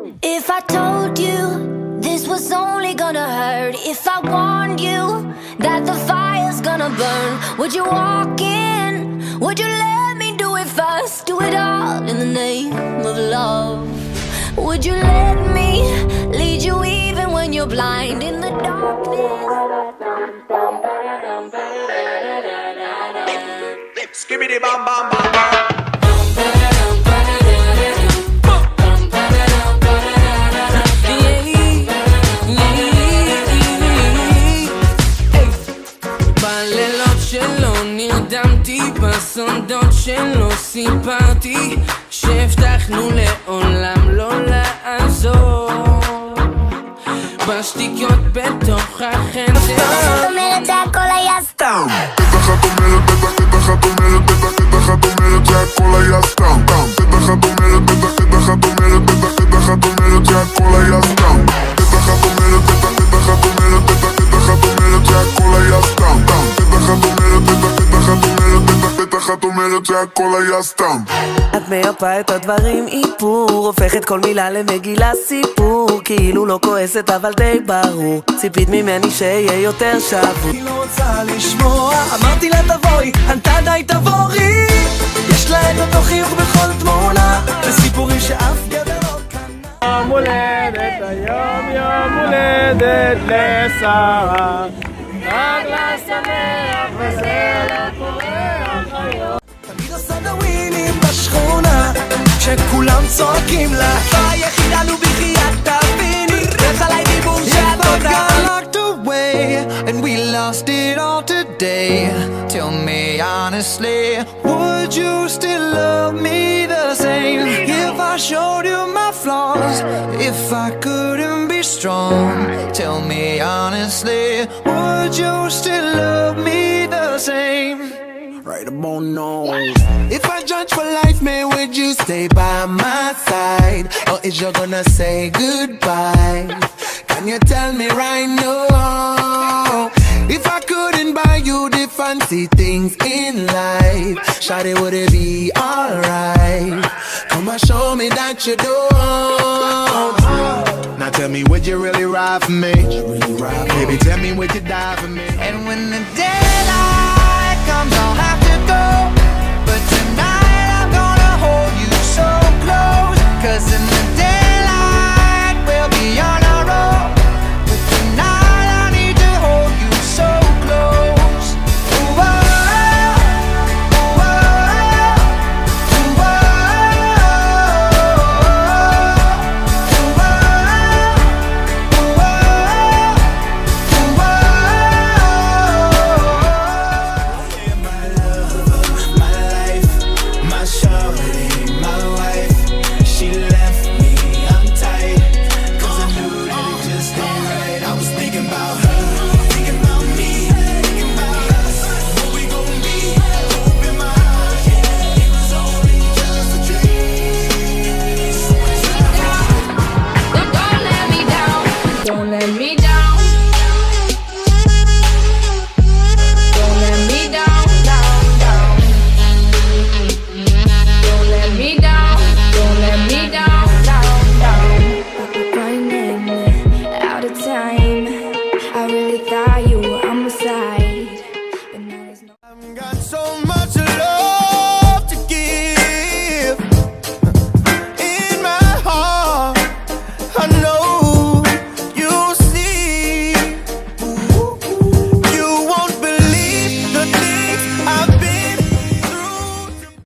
If I told you this was only gonna hurt, if I warned you that the fire's gonna burn, would you walk in? Would you let me do it first? Do it all in the name of love. Would you let me lead you even when you're blind in the darkness? Skibbity bam bam bam bam. בלילות שלא נרדמתי, בסודות שלא סיפרתי, שהבטחנו לעולם לא לעזור, בשתיקות בתוך החדר. זאת אומרת שהכל היה סתם. בטח את אומרת, בטח את אומרת, בטח את אומרת שהכל היה סתם. בטח את אומרת, בטח את אומרת, בטח את אומרת שהכל היה סתם. בטח את אומרת, בטח את אומרת, בטח את אומרת שהכל היה סתם. בטח את אומרת, בטח את אומרת, בטח את אומרת שהכל היה סתם. את מייפה את הדברים איפור, הופכת כל מילה למגילה סיפור, כאילו לא כועסת אבל די ברור, ציפית ממני שיהיה יותר שבור. היא לא רוצה לשמוע, אמרתי לה תבואי, ענתה די תבורי, יש לה את אותו חיוך בכל תמונה, וסיפורים שאף גבר לא קנה. יום הולדת היום, יום הולדת לשרה, רק לה שמח וזה לא קורה היום. תמיד עושה דווינים בשכונה, כשכולם צועקים לה היחידה לו בחייאת תביני, וחלי דיבור שאת תודה. Locked away and we lost it all today. Tell me honestly, would you still love me the same if I showed you my flaws? If I couldn't be strong, tell me honestly, would you still love me the same? Right about now. If I judge for life, man, would you stay by my side? Or is you gonna say goodbye? Can you tell me right now? If I couldn't buy you the fancy things in life, shawty, would it be alright? Come and show me that you don't. Now tell me, would you really ride for me? Baby, tell me, would you die for me? And when the daylight comes, I'll have to go, but tonight I'm gonna hold you so close, 'cause in the